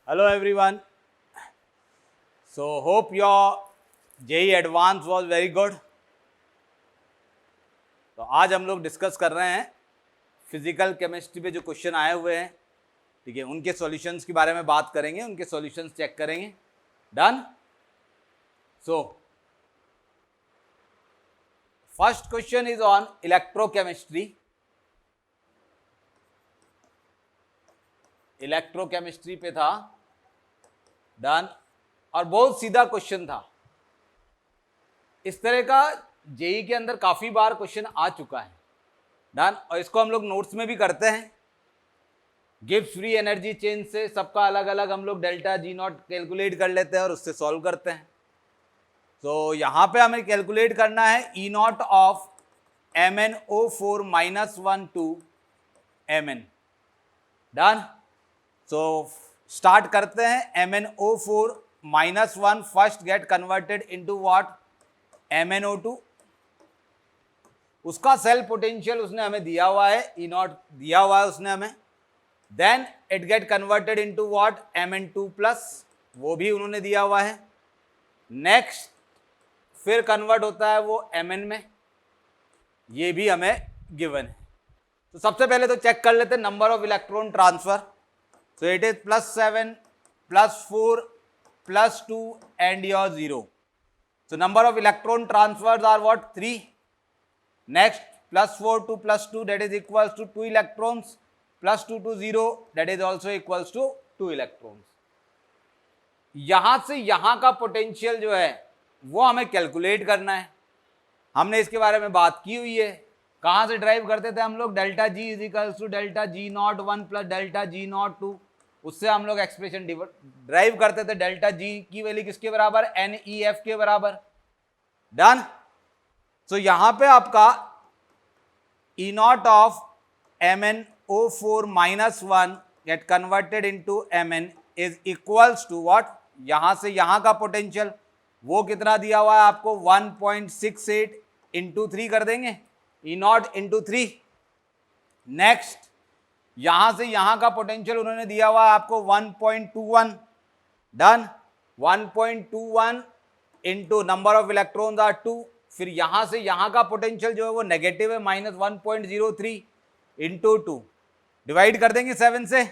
Hello everyone. So hope your JEE Advance was very good. तो आज हम लोग डिस्कस कर रहे हैं फिजिकल केमिस्ट्री पे जो क्वेश्चन आए हुए हैं, ठीक है, उनके सॉल्यूशंस के बारे में बात करेंगे, उनके सॉल्यूशंस चेक करेंगे. Done. So first question is on electrochemistry. Electrochemistry पे था. डन. और बहुत सीधा क्वेश्चन था. इस तरह का जेई के अंदर काफी बार क्वेश्चन आ चुका है. डन. और इसको हम लोग नोट्स में भी करते हैं. गिब्स फ्री एनर्जी चेंज से सबका अलग अलग हम लोग डेल्टा जी नॉट कैलकुलेट कर लेते हैं और उससे सॉल्व करते हैं. तो यहाँ पे हमें कैलकुलेट करना है E naught of MnO4 -1 to Mn. Done. So start करते हैं. MnO4 -1 first get converted into what? MnO2. उसका सेल पोटेंशियल उसने हमें दिया हुआ है, ई नॉट दिया हुआ है उसने हमें. Then it get converted into what? Mn2 plus, वो भी उन्होंने दिया हुआ है. नेक्स्ट फिर कन्वर्ट होता है वो Mn में, ये भी हमें गिवन है. तो सबसे पहले तो चेक कर लेते हैं number of electron transfer. So it is +7 +4 +2 and your 0. So number of electron transfers are what? 3. Next +4 to +2, that is equals to 2 electrons, +2 to 0, that is also equals to 2 electrons. यहां से यहां का potential जो है वो हमें calculate करना है. हमने इसके बारे में बात की हुई है. कहां से ड्राइव करते थे हम लोग? Delta G is equals to delta G not 1 plus delta G not 2. उससे हम लोग एक्सप्रेशन ड्राइव करते थे. डेल्टा जी की वैल्यू किसके बराबर? NEF के बराबर. डन. सो यहां पे आपका E naught of MnO4 -1 get converted into Mn is equals to what? यहां से यहां का पोटेंशियल वो कितना दिया हुआ है आपको? 1.68 इंटू 3 कर देंगे. ई नॉट इंटू 3. नेक्स्ट यहां से यहां का पोटेंशियल उन्होंने दिया हुआ है आपको 1.21. Done. 1.21 into number of electrons are 2. फिर यहां से यहां का पोटेंशियल जो है वो नेगेटिव है, -1.03 इंटू 2. डिवाइड कर देंगे 7 से.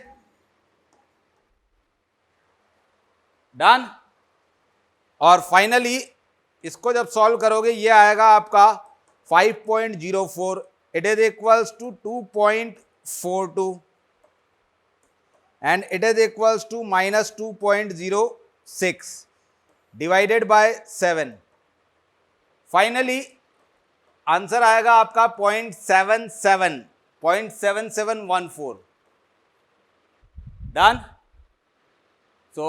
डन. और फाइनली इसको जब सॉल्व करोगे ये आएगा आपका 5.04. It is equals to 2.42 and it is equals to -2.06 divided by 7. Finally answer आएगा आपका 0.7714. Done. So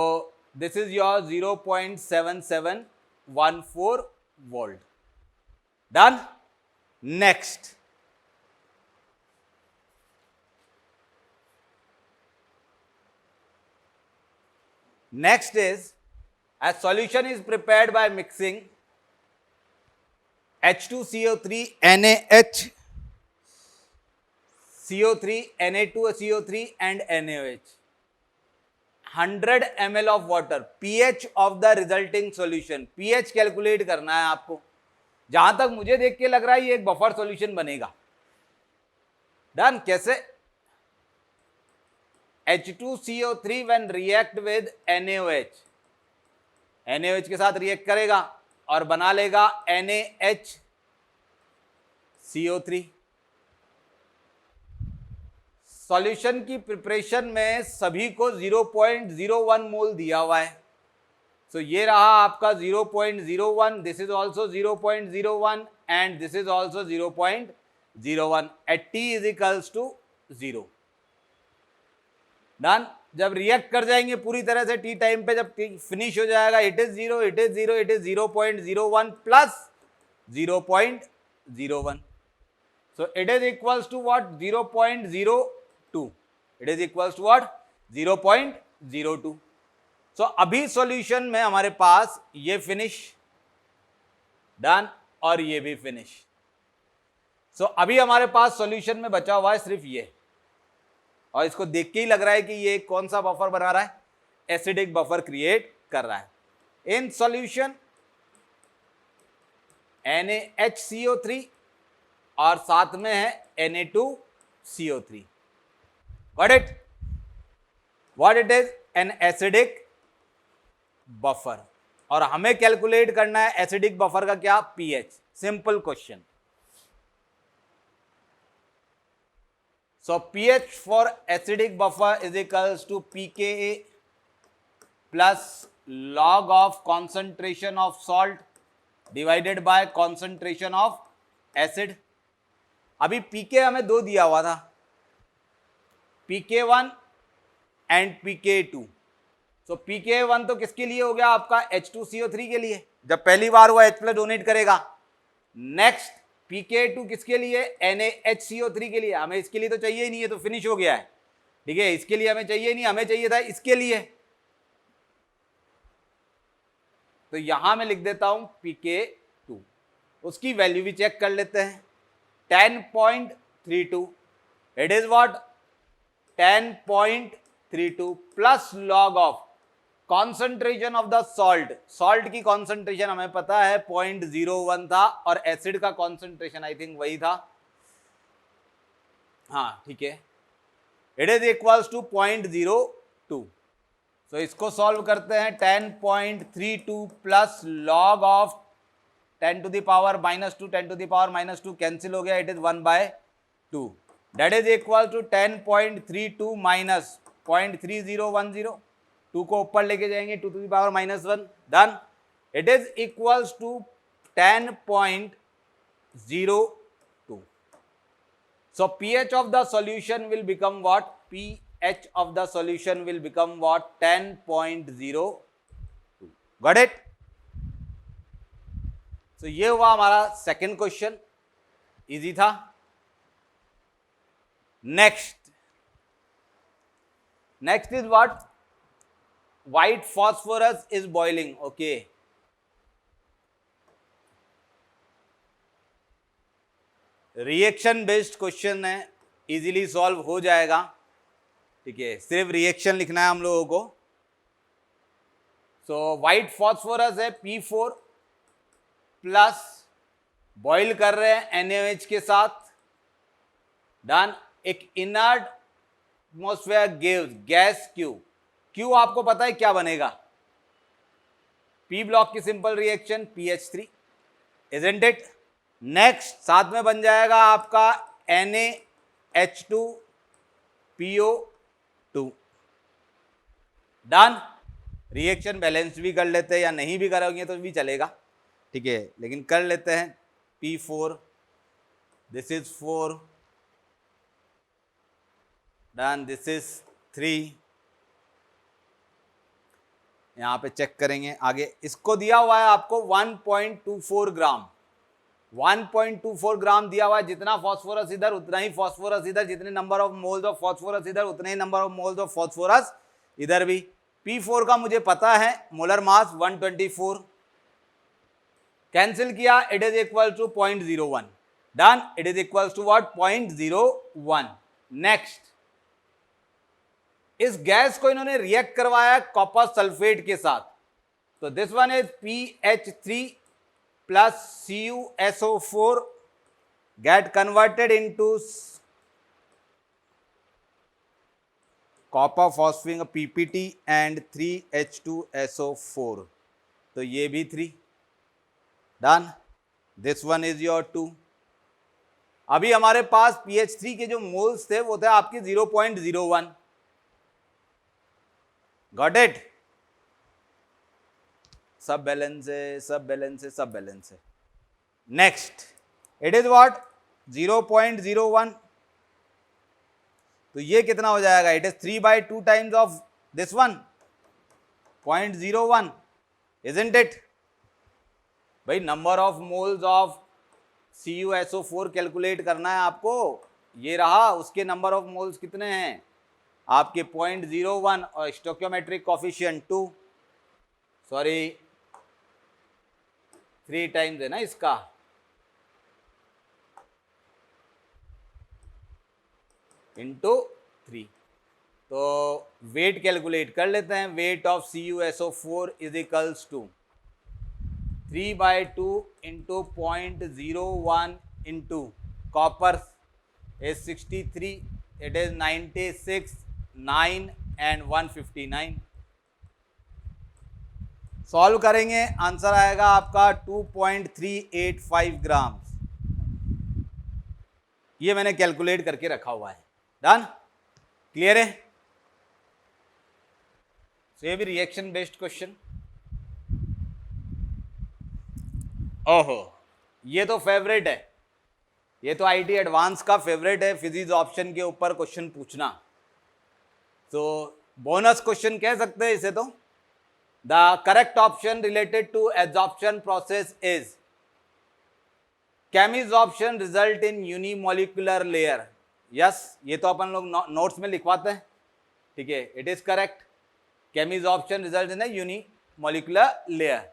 this is your 0.7714 volt. Done. Next Next is, a solution is prepared by mixing H2CO3 NaH, CO3 Na2CO3 and NaOH. 100 ml of water. pH of the resulting solution. pH calculate करना है आपको. जहां तक मुझे देख के लग रहा है ये एक बफर सॉल्यूशन बनेगा. डन. कैसे? H2CO3 when react with NaOH, NaOH के साथ रिएक्ट करेगा और बना लेगा NaHCO3. सॉल्यूशन की प्रिपरेशन में सभी को 0.01 मोल दिया हुआ है. सो ये रहा आपका 0.01. This is also 0.01 and this is also 0.01 at T is equals to 0. Done. जब रिएक्ट कर जाएंगे पूरी तरह से टी टाइम पे, जब फिनिश हो जाएगा, it is 0, it is 0, it is 0.01 plus 0.01. So it is equals to what? 0.02. It is equals to what? 0.02. So अभी सॉल्यूशन में हमारे पास ये फिनिश. डन. और ये भी फिनिश. सो अभी हमारे पास सॉल्यूशन में बचा हुआ है सिर्फ ये, और इसको देख के ही लग रहा है कि ये कौन सा बफर बना रहा है? एसिडिक बफर क्रिएट कर रहा है। इन सॉल्यूशन NaHCO3 और साथ में है Na2CO3। Got it? What it is? An acidic buffer। और हमें कैलकुलेट करना है एसिडिक बफर का क्या, pH। Simple question. So pH for acidic buffer is equals to pKa plus log of concentration of salt divided by concentration of acid। अभी pK हमें दो दिया हुआ था, pK1 and pK2। So pK1 तो किसके लिए हो गया आपका, H2CO3 के लिए, जब पहली बार वो H+ डोनेट करेगा। नेक्स्ट pK2 किसके लिए, NaHCO3 के लिए। हमें इसके लिए तो चाहिए ही नहीं है, तो फिनिश हो गया है, ठीक है। इसके लिए हमें चाहिए नहीं, हमें चाहिए था इसके लिए। तो यहां मैं लिख देता हूं pK2, उसकी वैल्यू भी चेक कर लेते हैं। 10.32, it is what, 10.32 plus log of concentration of the salt. Salt की कॉन्सेंट्रेशन हमें पता है 0.01 था, और एसिड का कॉन्सेंट्रेशन आई थिंक वही था, हाँ ठीक है, इट इज इक्वल्स टू 0.02। तो इसको सॉल्व करते हैं। 10.32 plus log of 10 to the power -2, 10 to the power -2 cancel हो गया, it is 1/2, that is equal to 10.32 minus 0.3010, 2 को ऊपर लेके जाएंगे, 2 to the power -1, done. It is equals to 10.02। So pH of the solution will become what, pH of the solution will become what, 10.02। Got it? तो ये हुआ हमारा second question, easy था। Next is what, white phosphorus is boiling. Okay, reaction based question है, easily solve हो जाएगा, ठीक है। सिर्फ रिएक्शन लिखना है हम लोगों को। सो व्हाइट फॉस्फोरस है P4 प्लस, बॉइल कर रहे हैं NaOH के साथ, डन। एक inert atmosphere gives gas Q आपको पता है क्या बनेगा, P ब्लॉक की simple reaction PH3, isn't it. Next साथ में बन जाएगा आपका NaH2PO2, डन। रिएक्शन बैलेंस भी कर लेते हैं, या नहीं भी करोगे तो भी चलेगा, ठीक है, लेकिन कर लेते हैं। P4, this is 4, done, this is 3। यहाँ पे चेक करेंगे आगे, इसको दिया हुआ है आपको 1.24 ग्राम, 1.24 ग्राम दिया हुआ है। जितना फॉस्फोरस इधर उतना ही फॉस्फोरस इधर, जितने number of moles of phosphorus इधर उतने ही number of moles of phosphorus इधर भी। P4 का मुझे पता है मोलर मास 124, कैंसिल किया, it is equal to 0.01, done. It is equal to what, 0.01। Next, इस गैस को इन्होंने रिएक्ट करवाया कॉपर सल्फेट के साथ, तो this one is PH3 plus CuSO4 get converted into copper phosphate PPT and 3H2SO4, तो ये भी 3, done. This one is your 2। अभी हमारे पास PH3 के जो मोल्स थे वो थे आपके 0.01, गॉट इट। सब बैलेंस है, सब बैलेंस है, सब बैलेंस है। नेक्स्ट, इट इज व्हाट, 0.01, तो ये कितना हो जाएगा, it is 3/2 times of this one, 0.01, isn't it. भाई number of moles of CuSO4 calculate करना है आपको, ये रहा, उसके नंबर ऑफ मोल्स कितने हैं आपके 0.01, और स्टोइकियोमेट्रिक कोफिशिएंट 2, सॉरी 3 टाइम्स है ना इसका, इनटू 3, तो वेट कैलकुलेट कर लेते हैं। Weight of CuSO4 is equals to 3/2 into 0.01 into copper is 63, it is 96, 9 and 159। Solve करेंगे, आंसर आएगा आपका 2.385 ग्राम। ये मैंने कैलकुलेट करके रखा हुआ है। डन, क्लियर है? सो ये भी रिएक्शन बेस्ड क्वेश्चन। ओहो, ये तो फेवरेट है, ये तो आईटी एडवांस का फेवरेट है, फिजिक्स ऑप्शन के ऊपर क्वेश्चन पूछना। तो बोनस क्वेश्चन कह सकते हैं इसे। तो the correct option related to absorption process is chemisorption result in unimolecular layer. Yes, ये तो अपन लोग नोट्स में लिखवाते हैं, ठीक है। It is correct, chemisorption result in unimolecular layer.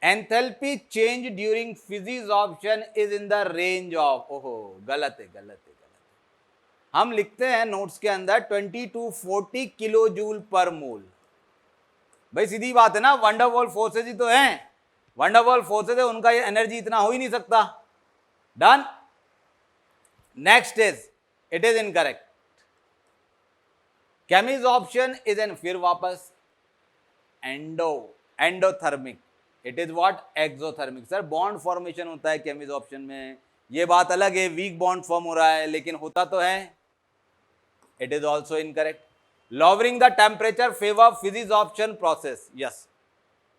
Enthalpy change during physisorption is in the range of, ओहो गलत है, गलत है, गलत है। हम लिखते हैं नोट्स के अंदर 20 to 40 किलो जूल पर मोल। भाई सीधी बात है ना, वंडरवॉल फोर्सेज ही तो हैं, वंडरवॉल फोर्सेज है, उनका ये एनर्जी इतना हो ही नहीं सकता। Done. Next is, it is incorrect. Chemisorption is an, फिर वापस endothermic. It is what? Exothermic. Sir bond formation होता है केमिजॉर्प्शन में, ये बात अलग है, वीक बॉन्ड फॉर्म हो रहा है, लेकिन होता तो है। It is also incorrect. Lowering the temperature favour physisorption process. Yes,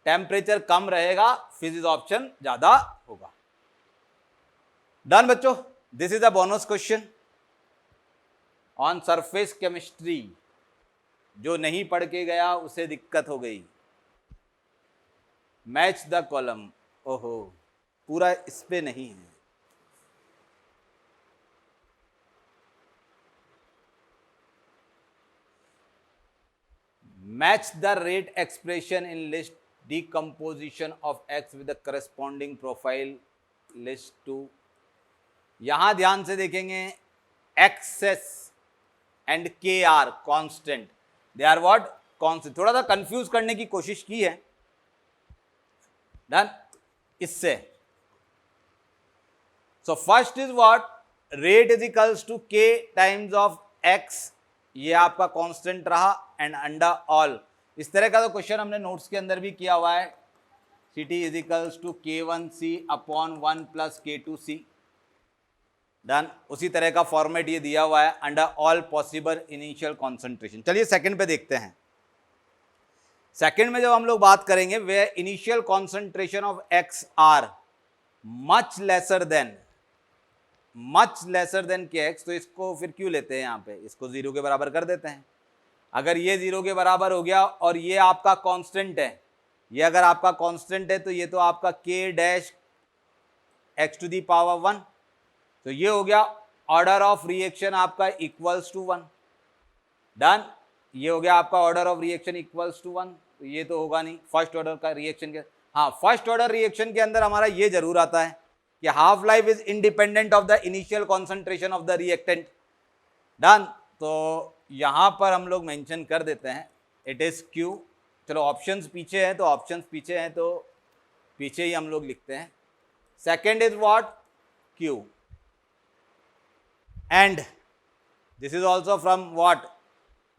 temperature कम रहेगा, फिजिजॉर्प्शन ज्यादा होगा। डन बच्चों, this is a bonus question on surface chemistry. जो नहीं पढ़ के गया उसे दिक्कत हो गई। मैच द कॉलम, ओहो पूरा इस पे नहीं है। Match the rate expression in list decomposition of x with the corresponding profile list to। यहां ध्यान से देखेंगे, xs and k are constant, they are what? constant। थोड़ा सा कंफ्यूज करने की कोशिश की है। डन, इससे so first is what? Rate is equals to k times of x, ये आपका कांस्टेंट रहा, एंड अंडर ऑल। इस तरह का तो क्वेश्चन हमने नोट्स के अंदर भी किया हुआ है। Ct is equals to k1c upon 1 plus k2c। Done, उसी तरह का फॉर्मेट ये दिया हुआ है, under all possible initial concentration. चलिए सेकंड पे देखते हैं। सेकंड में जब हम लोग बात करेंगे, वे initial concentration of x are much lesser than kx, तो इसको फिर क्यों लेते हैं यहाँ पे? इसको 0 के बराबर कर देते हैं। अगर ये 0 के बराबर हो गया और ये आपका कांस्टेंट है, ये अगर आपका कांस्टेंट है तो ये तो आपका k dash x to the power 1, तो ये हो गया ऑर्डर ऑफ रिएक्शन आपका इक्वल्स टू 1। डन, ये हो गया आपका order of reaction equals to 1। तो ये तो होगा नहीं फर्स्ट ऑर्डर का रिएक्शन के। हाँ, फर्स्ट ऑर्डर रिएक्शन के अंदर हमारा ये जरूर आता है कि half life is independent of the initial concentration of the reactant. Done, तो यहां पर हम लोग मेंशन कर देते हैं इट इज Q। चलो ऑप्शंस पीछे हैं, तो ऑप्शंस पीछे हैं तो पीछे ही हम लोग लिखते हैं। Second is what? Q। And this is also from what?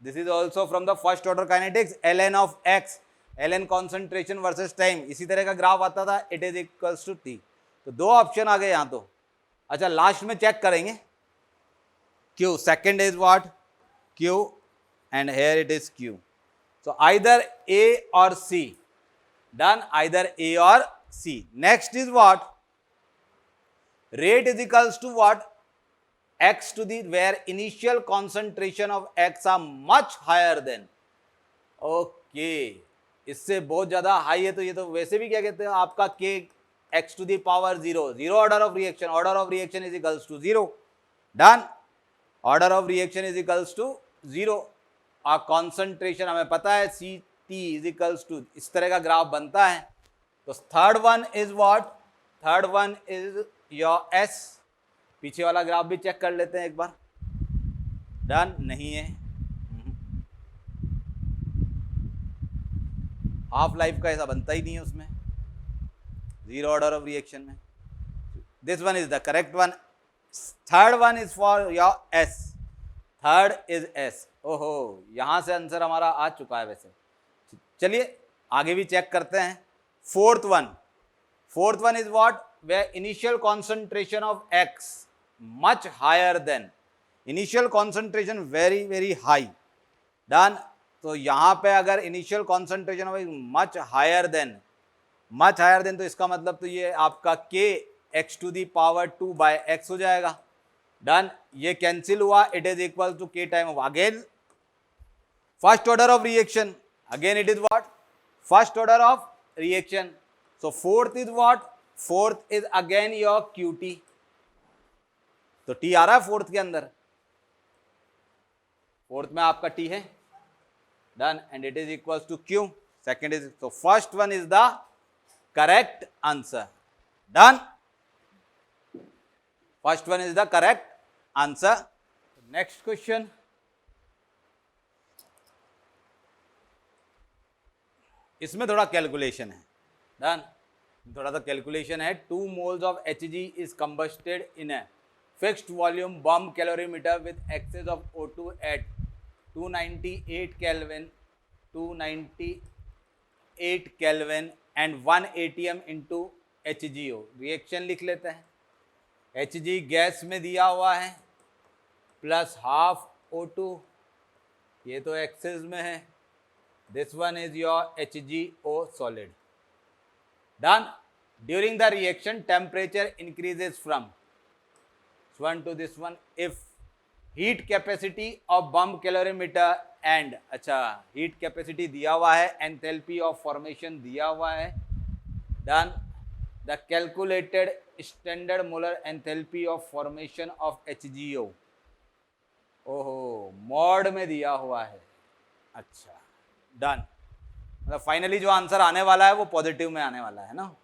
This is also from the first order kinetics, ln of x, ln concentration versus time, इसी तरह का ग्राफ आता था। It is equals to t। तो दो option आ गए यहाँ तो। अच्छा, लास्ट में चेक करेंगे Q। Second is what? Q, and here it is Q. So either A or C. Done, either A or C. Next is what? Rate is equals to what? X to the, where initial concentration of X are much higher than। Okay, इससे बहुत ज्यादा high है, तो ये तो वैसे भी क्या कहते हैं आपका K x to the power 0, 0 order of reaction is equals to 0। Done, order of reaction is equals to 0। और कॉन्सेंट्रेशन हमें पता है Ct इज इक्वल्स टू, इस तरह का ग्राफ बनता है। तो third one is what? Third one is your S। पीछे वाला ग्राफ भी चेक कर लेते हैं एक बार। डन नहीं है, हाफ लाइफ का ऐसा बनता ही नहीं है उसमें, जीरो ऑर्डर ऑफ रिएक्शन में. This one is the correct one. Third one is for your S. Third is S. ओहो, यहां से आंसर हमारा आ चुका है वैसे. चलिए आगे भी चेक करते हैं. Fourth one is what, where initial concentration of X much higher than, initial concentration very high. Done. तो यहाँ पे अगर initial concentration of much higher then, तो इसका मतलब तो ये आपका k x to the power 2 by x हो जाएगा. डन. ये कैंसिल हुआ, it is equal to k time of again first order of reaction. Again it is what, first order of reaction. So fourth is what, fourth is again your QT. तो T आ रहा है fourth के अंदर, fourth में आपका T है. Done. And it is equal to Q. Second is, तो first one is the correct answer. Done. First one is the correct answer. Next question. इसमें थोड़ा कैलकुलेशन है. डन. थोड़ा सा कैलकुलेशन है. 2 moles of Hg is combusted in a fixed volume bomb calorimeter with excess of O2 at 298 Kelvin, 298 Kelvin and 1 atm into HgO. Reaction लिख लेते हैं. Hg gas में दिया हुआ है प्लस हाफ O2, ये तो एक्सेस में है. This one is your HgO solid. Done. During the reaction, temperature increases from this one to this one if heat capacity of bomb calorimeter and, अच्छा heat capacity दिया हुआ है, enthalpy of formation दिया हुआ है. Done. The calculated standard molar enthalpy of formation of HgO. ओहो, mod में दिया हुआ है. अच्छा. डन. मतलब फाइनली जो आंसर आने वाला है वो पॉजिटिव में आने वाला है ना.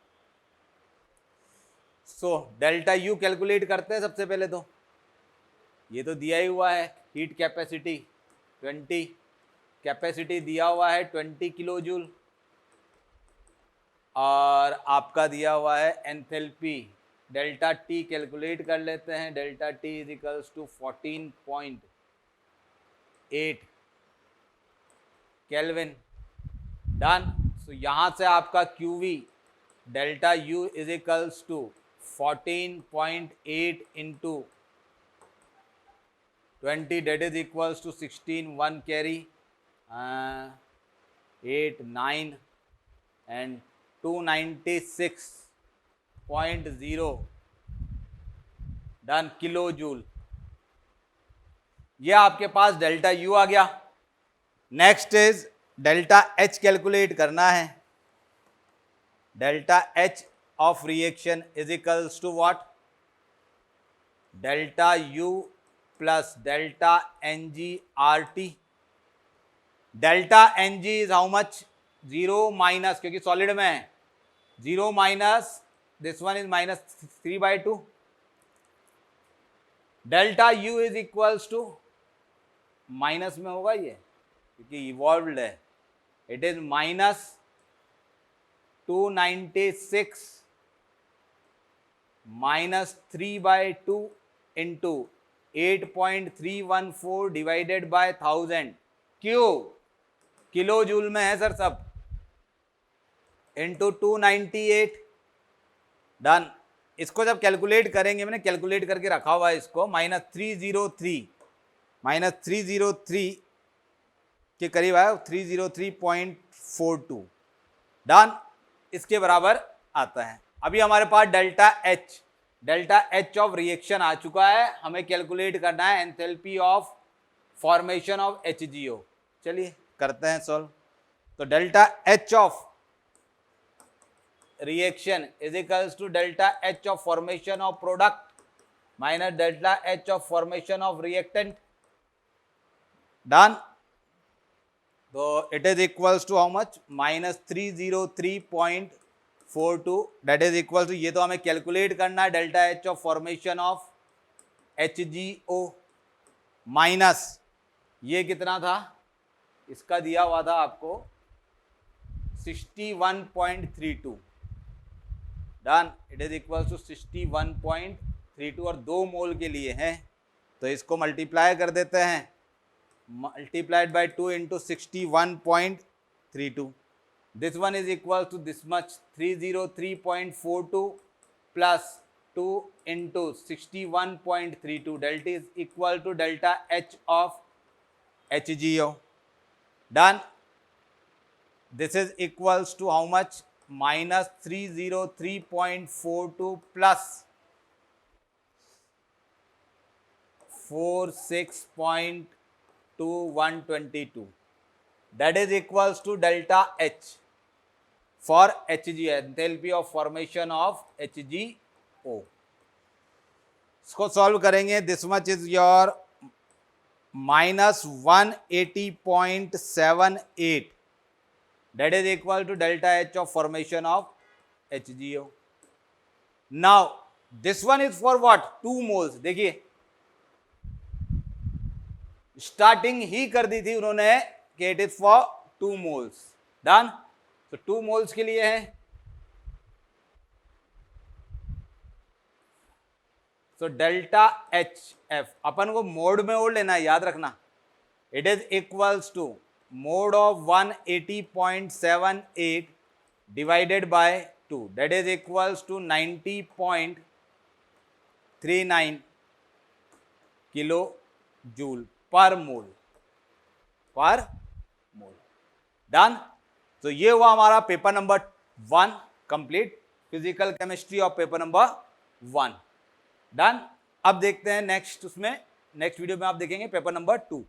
सो डेल्टा यू कैलकुलेट करते हैं सबसे पहले. तो ये तो दिया ही हुआ है, हीट कैपेसिटी 20, कैपेसिटी दिया हुआ है 20 किलो जूल, और आपका दिया हुआ है एंथैल्पी. डेल्टा टी कैलकुलेट कर लेते हैं. Delta T is equals to 14.8 kelvin. Done. So यहाँ से आपका QV delta U is equals to 14.8 into 20, that is equals to 16, 1 carry 8, 9 and 296.0. Done. Kilojoule. ये आपके पास डेल्टा U आ गया. Next is delta H calculate करना है. Delta H of reaction is equals to what, delta U plus delta NgRT. Delta Ng is how much, 0 minus, क्योंकि solid में है, 0 minus this one is -3/2. Delta U is equals to, minus में होगा ये क्योंकि evolved है. It is -296 -3/2 into 8.314 divided by 1000. क्यों, kilo joule में है सर सब, इंटू 298. डन. इसको जब कैलकुलेट करेंगे, मैंने कैलकुलेट करके रखा हुआ है इसको, -303 के करीब आया, 303.42. डन. इसके बराबर आता है. अभी हमारे पास डेल्टा H ऑफ रिएक्शन आ चुका है. हमें कैलकुलेट करना है enthalpy of formation of HgO. चलिए करते हैं सॉल्व. तो delta H of reaction is equals to delta H of formation of product minus delta H of formation of reactant. Done. तो it is equals to how much, -303.42. That is equal to, ये तो हमें calculate करना है delta H of formation of HgO. Minus ये कितना था, इसका दिया हुआ था आपको 61.32, done, it is equal to 61.32 और 2 मोल के लिए है तो इसको मल्टीप्लाई कर देते हैं, multiplied by 2 into 61.32, this one is equal to this much 303.42 plus 2 into 61.32, delta is equal to delta H of HGO. Done. This is equals to how much? Minus 303.42 plus 46.2122. That is equals to delta H for HGO, enthalpy of formation of HGO. इसको solve करेंगे, this much is your minus 180.78, that is equal to delta H of formation of HGO. Now this one is for what? 2 moles. देखिए starting ही कर दी थी उन्होंने कि it is for 2 moles. डन. तो 2 moles के लिए है, सो डेल्टा एच एफ अपन को मोड में और लेना है, याद रखना, it is equals to mod of 180.78 divided by 2, that is equals to 90.39 kilo joule per mole, done. तो ये हुआ हमारा paper number 1 complete, physical chemistry of paper number 1. Done. अब देखते हैं नेक्स्ट, उसमें नेक्स्ट वीडियो में आप देखेंगे पेपर नंबर 2.